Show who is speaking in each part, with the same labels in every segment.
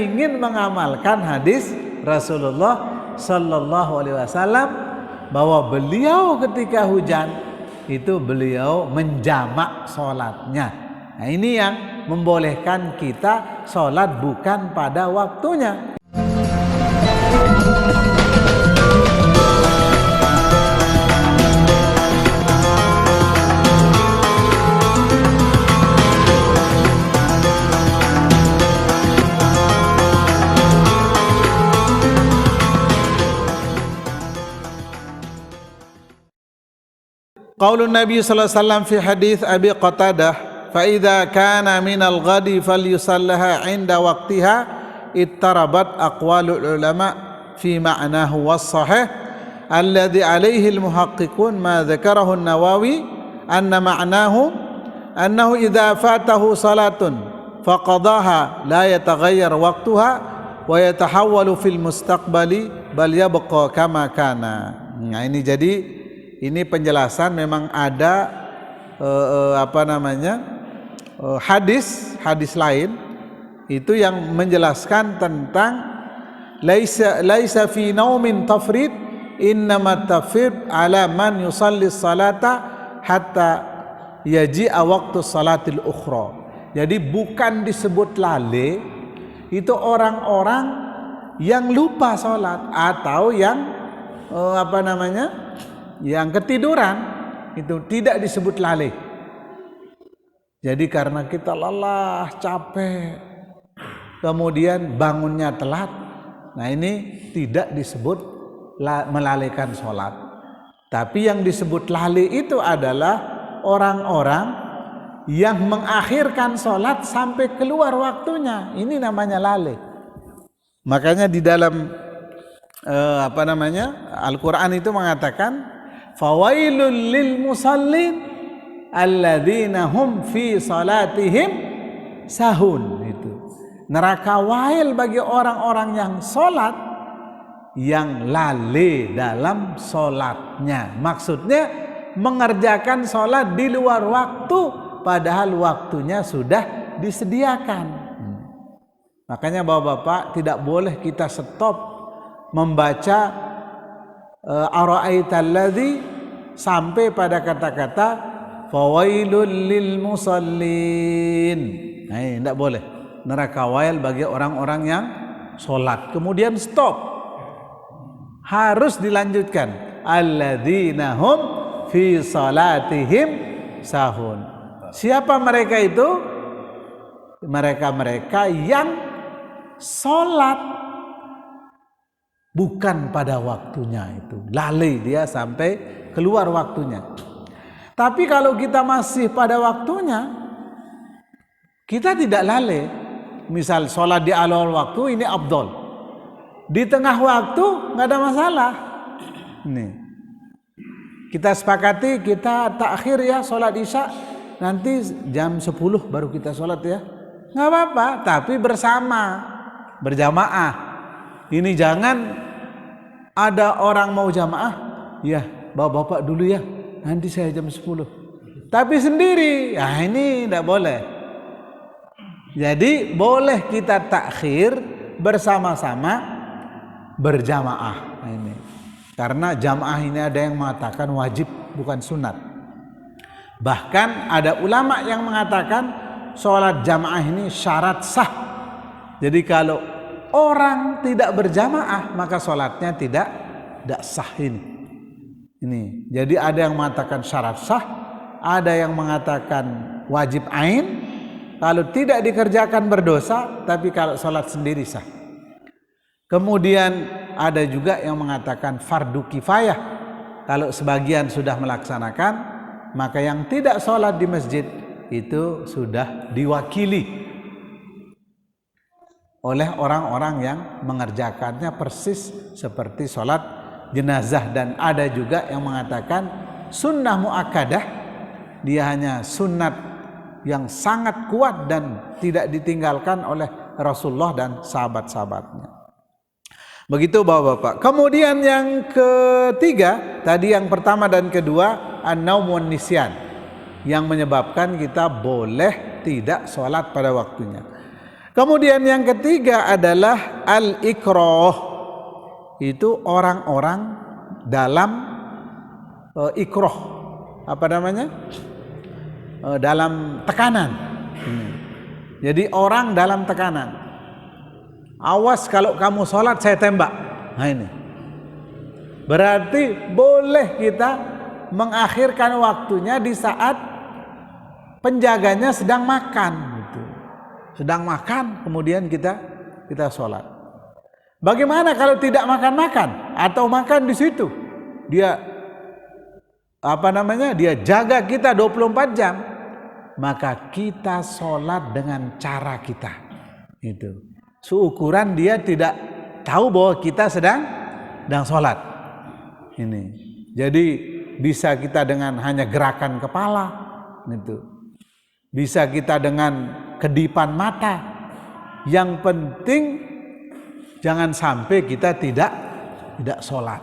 Speaker 1: ingin mengamalkan hadis Rasulullah Sallallahu Alaihi Wasallam bahwa beliau ketika hujan itu beliau menjamak sholatnya. Nah ini yang membolehkan kita sholat bukan pada waktunya. Qaulun Nabi sallallahu alaihi wasallam fi hadits Abi Qatadah, fa idza kana minal ghadi falyusallaha 'inda waqtiha ittarabat aqwalul ulama fi ma'nahu was-sahih alladhi alaihi al-muhaqqiqun ma dzakarahu an-Nawawi anna ma'nahu annahu idza fatahu salatun faqadaha la yataghayyar waqtuha wa yatahawwalu fil mustaqbali bal yabqa kama kana. Nah ini jadi ini penjelasan memang ada hadis lain itu yang menjelaskan tentang laisa fi naumin tafrid innama tafrid ala man yusalli salata hatta yaji'a waqtu salatil ukhra. Jadi bukan disebut lale itu orang-orang yang lupa salat atau yang yang ketiduran, itu tidak disebut lalai. Jadi karena kita lelah, capek, kemudian bangunnya telat, nah ini tidak disebut melalaikan sholat. Tapi yang disebut lalai itu adalah orang-orang yang mengakhirkan sholat sampai keluar waktunya. Ini namanya lalai. Makanya di dalam Al-Quran itu mengatakan fawailul lil musallin alladzina hum fi salatihim sahun. Itu neraka wail bagi orang-orang yang salat yang lalai dalam salatnya. Maksudnya mengerjakan salat di luar waktu padahal waktunya sudah disediakan. Makanya Bapak-bapak tidak boleh kita stop membaca ara'aital ladzi sampai pada kata-kata fawailul lil musallin. Nah, tidak boleh. Neraka wail bagi orang-orang yang sholat. Kemudian stop. Harus dilanjutkan. Alladzina hum fi salatihim sahun. Siapa mereka itu? Mereka-mereka yang sholat bukan pada waktunya, itu lalai dia sampai keluar waktunya. Tapi kalau kita masih pada waktunya, kita tidak lalai. Misal sholat di awal waktu ini afdol, di tengah waktu nggak ada masalah. Nih kita sepakati kita takhir ya sholat isya, nanti jam 10 baru kita sholat ya, nggak apa-apa. Tapi bersama, berjamaah. Ini jangan ada orang mau jamaah, ya bapak-bapak dulu ya, nanti saya jam 10. Tapi sendiri, ya ini tidak boleh. Jadi boleh kita takhir bersama-sama berjamaah. Nah, ini karena jamaah ini ada yang mengatakan wajib bukan sunat. Bahkan ada ulama yang mengatakan sholat jamaah ini syarat sah. Jadi kalau orang tidak berjamaah maka sholatnya tidak sah ini. Jadi ada yang mengatakan syarat sah, ada yang mengatakan wajib ain. Kalau tidak dikerjakan berdosa, tapi kalau sholat sendiri sah. Kemudian ada juga yang mengatakan fardu kifayah. Kalau sebagian sudah melaksanakan, maka yang tidak sholat di masjid itu sudah diwakili oleh orang-orang yang mengerjakannya persis seperti sholat jenazah. Dan ada juga yang mengatakan sunnah muakkadah, dia hanya sunnat yang sangat kuat dan tidak ditinggalkan oleh Rasulullah dan sahabat-sahabatnya. Begitu Bapak-bapak. Kemudian yang ketiga, tadi yang pertama dan kedua an-naum wan nisyan, yang menyebabkan kita boleh tidak sholat pada waktunya. Kemudian yang ketiga adalah al-ikrah. Itu orang-orang dalam ikrah. Apa namanya? Dalam tekanan. Jadi orang dalam tekanan. Awas kalau kamu sholat saya tembak. Nah ini. Berarti boleh kita mengakhirkan waktunya di saat penjaganya sedang makan. Sedang makan, kemudian kita sholat. Bagaimana kalau tidak makan-makan atau makan di situ? Dia Dia jaga kita 24 jam. Maka kita sholat dengan cara kita. Itu. Seukuran dia tidak tahu bahwa kita sedang sholat. Ini. Jadi bisa kita dengan hanya gerakan kepala, gitu. Bisa kita dengan kedipan mata. Yang penting jangan sampai kita tidak sholat.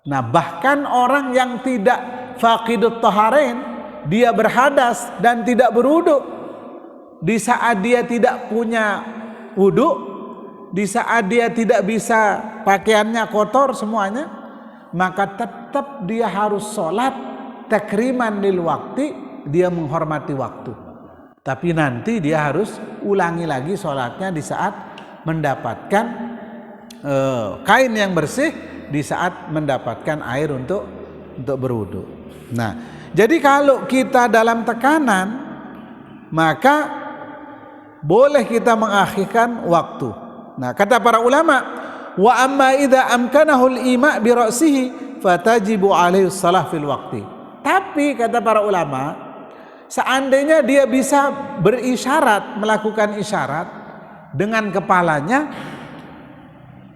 Speaker 1: Nah, bahkan orang yang tidak faqidut thaharain, dia berhadas dan tidak berwudu, di saat dia tidak punya wudu, di saat dia tidak bisa pakaiannya kotor semuanya, maka tetap dia harus sholat takriman lil waktu, dia menghormati waktu. Tapi nanti dia harus ulangi lagi sholatnya di saat mendapatkan kain yang bersih, di saat mendapatkan air untuk berwudu. Nah, jadi kalau kita dalam tekanan, maka boleh kita mengakhirkan waktu. Nah, kata para ulama, wa amma idza amkanahu al-ima' bi ra'sihi fatajibu alaihi shalah fil waqti. Tapi kata para ulama, seandainya dia bisa berisyarat, melakukan isyarat dengan kepalanya,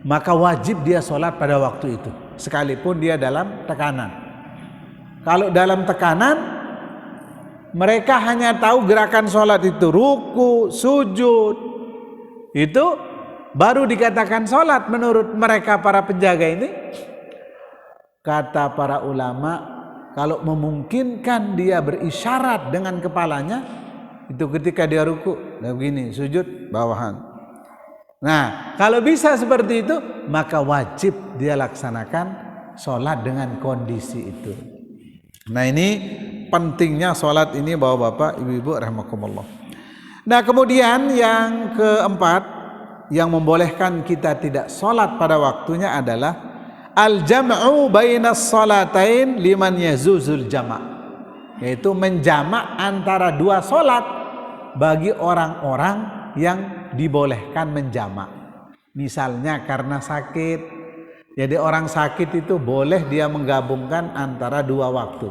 Speaker 1: maka wajib dia sholat pada waktu itu, sekalipun dia dalam tekanan. Kalau dalam tekanan, mereka hanya tahu gerakan sholat itu, ruku, sujud, itu baru dikatakan sholat menurut mereka para penjaga ini. Kata para ulama, kalau memungkinkan dia berisyarat dengan kepalanya, itu ketika dia ruku, begini, sujud, bawahan. Nah, kalau bisa seperti itu, maka wajib dia laksanakan sholat dengan kondisi itu. Nah, ini pentingnya sholat ini, bapak-bapak, ibu-ibu, rahimakumullah. Nah, kemudian yang keempat, yang membolehkan kita tidak sholat pada waktunya adalah al-jam'u bainas shalatain liman yazuzul jama', yaitu menjamak antara dua sholat bagi orang-orang yang dibolehkan menjamak. Misalnya karena sakit, jadi orang sakit itu boleh dia menggabungkan antara dua waktu.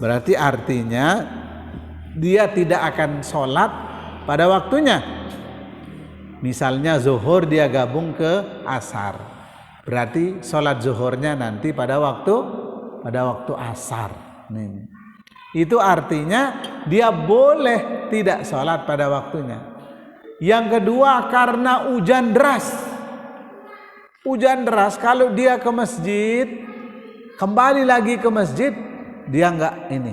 Speaker 1: Berarti artinya dia tidak akan sholat pada waktunya. Misalnya zuhur dia gabung ke asar, berarti sholat zuhurnya nanti pada waktu asar. Nih. Itu artinya dia boleh tidak sholat pada waktunya. Yang kedua, karena hujan deras. Hujan deras, kalau dia ke masjid, kembali lagi ke masjid, dia enggak ini.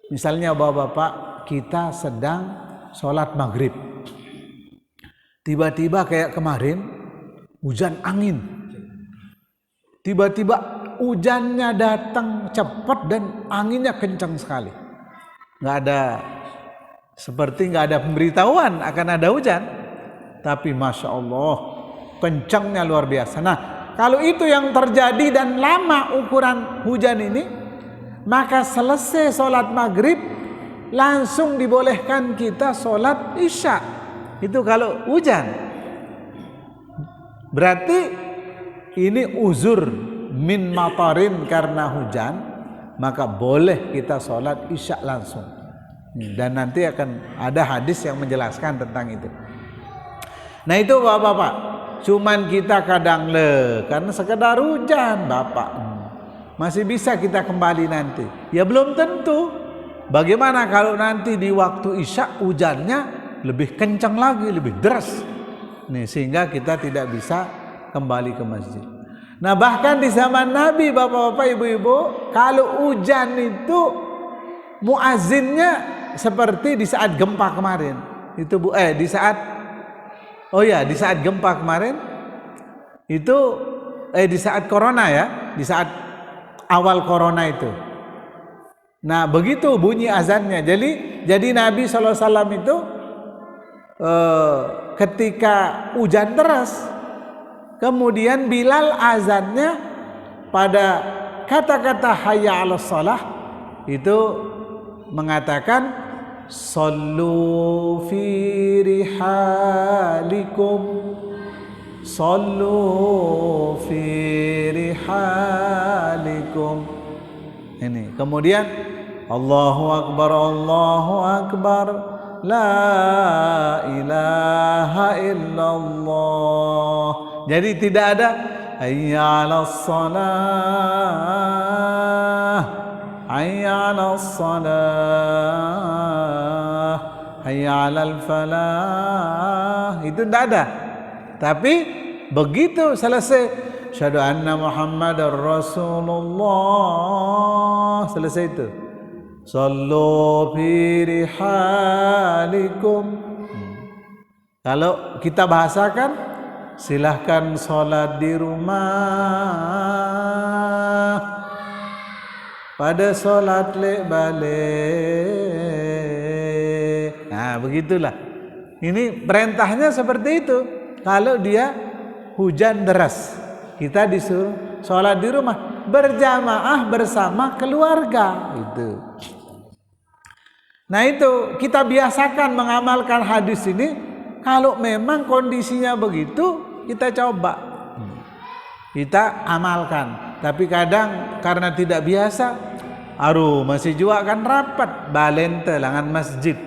Speaker 1: Misalnya bapak-bapak, kita sedang sholat maghrib. Tiba-tiba kayak kemarin, hujan angin. Tiba-tiba hujannya datang cepat dan anginnya kencang sekali. Seperti nggak ada pemberitahuan akan ada hujan. Tapi Masya Allah, kencangnya luar biasa. Nah, kalau itu yang terjadi dan lama ukuran hujan ini, maka selesai sholat maghrib, langsung dibolehkan kita sholat isya. Itu kalau hujan. Berarti ini uzur min matarin, karena hujan, maka boleh kita sholat isya langsung. Dan nanti akan ada hadis yang menjelaskan tentang itu. Nah itu bapak-bapak, cuman kita kadang karena sekedar hujan bapak, masih bisa kita kembali nanti. Ya belum tentu. Bagaimana kalau nanti di waktu isya hujannya lebih kencang lagi, lebih deras, nih, sehingga kita tidak bisa kembali ke masjid. Nah bahkan di zaman Nabi, bapak-bapak, ibu-ibu, kalau hujan itu muazzinnya seperti di saat gempa kemarin. Itu di saat Oh ya, di saat gempa kemarin itu di saat corona ya, di saat awal corona itu. Nah, begitu bunyi azannya. Jadi Nabi SAW itu ketika hujan deras, kemudian Bilal azannya pada kata-kata hayya 'alas shalah itu mengatakan sallu fi rihalikum, sallu fi rihalikum. Ini kemudian Allahu akbar, la ilaha illallah. Jadi tidak ada hayya 'alas shalah, hayya 'alas shalah, hayya 'alal falah. Itu tidak ada. Tapi begitu selesai syahadu anna Muhammadar Rasulullah, selesai itu sallu fi rihalikum. Kalau kita bahasakan, silahkan sholat di rumah pada sholat lek balik. Nah, begitulah. Ini perintahnya seperti itu. Kalau dia hujan deras, kita disuruh sholat di rumah berjamaah bersama keluarga. Itu. Nah, itu kita biasakan mengamalkan hadis ini. Kalau memang kondisinya begitu, kita coba, kita amalkan. Tapi kadang karena tidak biasa, masih juga kan rapat balente langan masjid.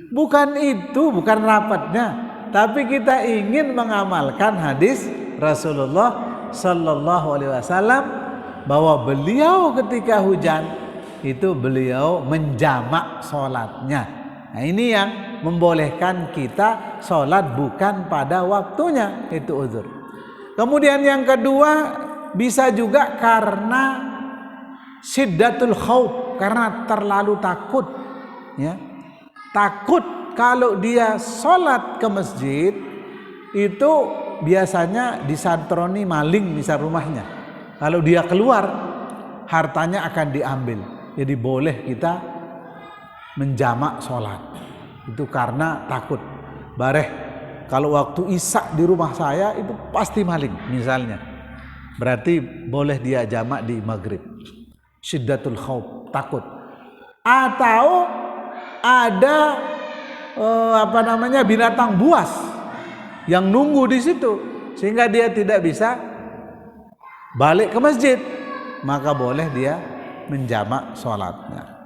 Speaker 1: Bukan itu, bukan rapatnya, tapi kita ingin mengamalkan hadis Rasulullah Sallallahu Alaihi Wasallam bahwa beliau ketika hujan itu beliau menjamak sholatnya. Nah, ini yang membolehkan kita sholat bukan pada waktunya, itu uzur. Kemudian yang kedua, bisa juga karena syiddatul khauf, karena terlalu takut, ya. Takut kalau dia sholat ke masjid itu biasanya disantroni maling misal rumahnya. Kalau dia keluar, hartanya akan diambil. Jadi boleh kita menjamak sholat. Itu karena takut. Bareh, kalau waktu isya di rumah saya itu pasti maling misalnya. Berarti boleh dia jamak di maghrib. Syiddatul khauf, takut. Atau ada binatang buas yang nunggu di situ sehingga dia tidak bisa balik ke masjid, maka boleh dia menjamak sholatnya.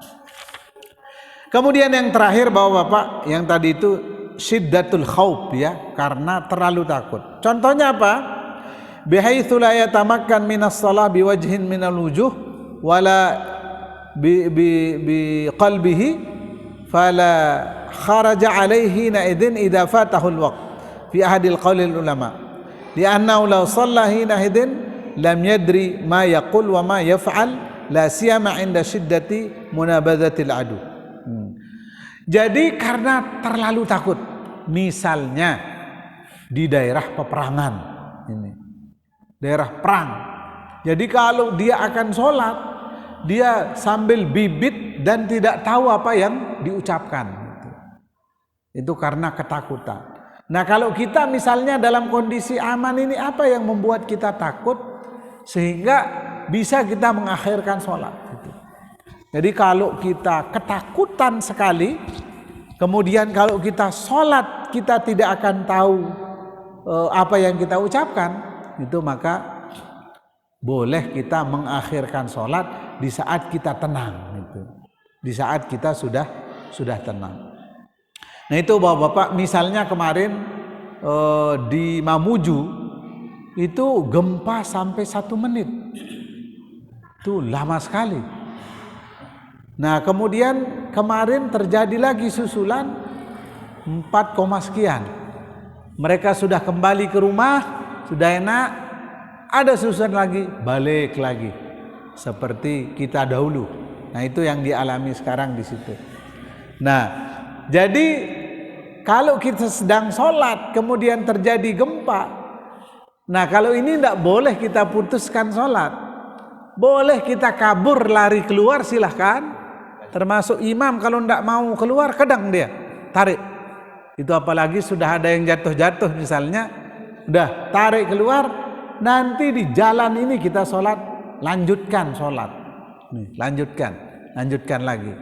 Speaker 1: Kemudian yang terakhir Bapak-bapak, yang tadi itu syiddatul khauf, ya, karena terlalu takut. Contohnya apa? Bihaitsu la yatamakkan minas shalah biwajhin minal wujuh wala bi qalbihi fala kharaja alaihi naidin idza fatahu alwaqt fi ahadil qaulil ulama li'annahu law shalla hina idin lam yadri ma yaqul wa ma yaf'al la siyama 'inda shiddati munabadzatil adu. Jadi karena terlalu takut, misalnya di daerah peperangan, ini daerah perang, jadi kalau dia akan sholat, dia sambil bibit dan tidak tahu apa yang diucapkan. Itu karena ketakutan. Nah, kalau kita misalnya dalam kondisi aman ini, apa yang membuat kita takut sehingga bisa kita mengakhirkan sholat? Jadi kalau kita ketakutan sekali, kemudian kalau kita sholat kita tidak akan tahu apa yang kita ucapkan, itu maka boleh kita mengakhirkan sholat di saat kita tenang, gitu. Di saat kita sudah tenang. Nah, itu Bapak-bapak, misalnya kemarin di Mamuju itu gempa sampai 1 menit, itu lama sekali. Nah, kemudian kemarin terjadi lagi susulan 4, sekian. Mereka sudah kembali ke rumah, sudah enak. Ada susulan lagi, balik lagi seperti kita dahulu. Nah, itu yang dialami sekarang di situ. Nah, jadi kalau kita sedang sholat kemudian terjadi gempa, nah kalau ini tidak boleh kita putuskan sholat. Boleh kita kabur lari keluar silahkan, termasuk imam kalau tidak mau keluar kedang dia, tarik. Itu apalagi sudah ada yang jatuh-jatuh misalnya, udah tarik keluar, nanti di jalan ini kita sholat, lanjutkan sholat. Nih, lanjutkan lagi.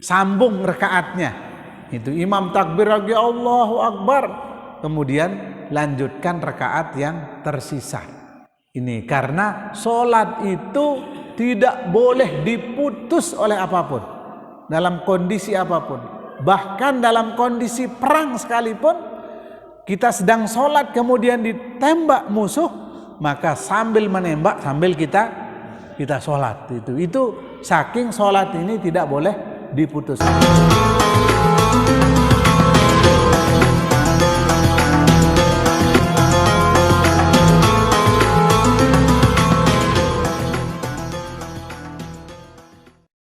Speaker 1: Sambung rekaatnya. Itu imam takbir lagi Allahu Akbar, kemudian lanjutkan rakaat yang tersisa. Ini karena sholat itu tidak boleh diputus oleh apapun, dalam kondisi apapun. Bahkan dalam kondisi perang sekalipun, kita sedang sholat kemudian ditembak musuh, maka sambil menembak sambil kita sholat. Itu saking sholat ini tidak boleh diputus.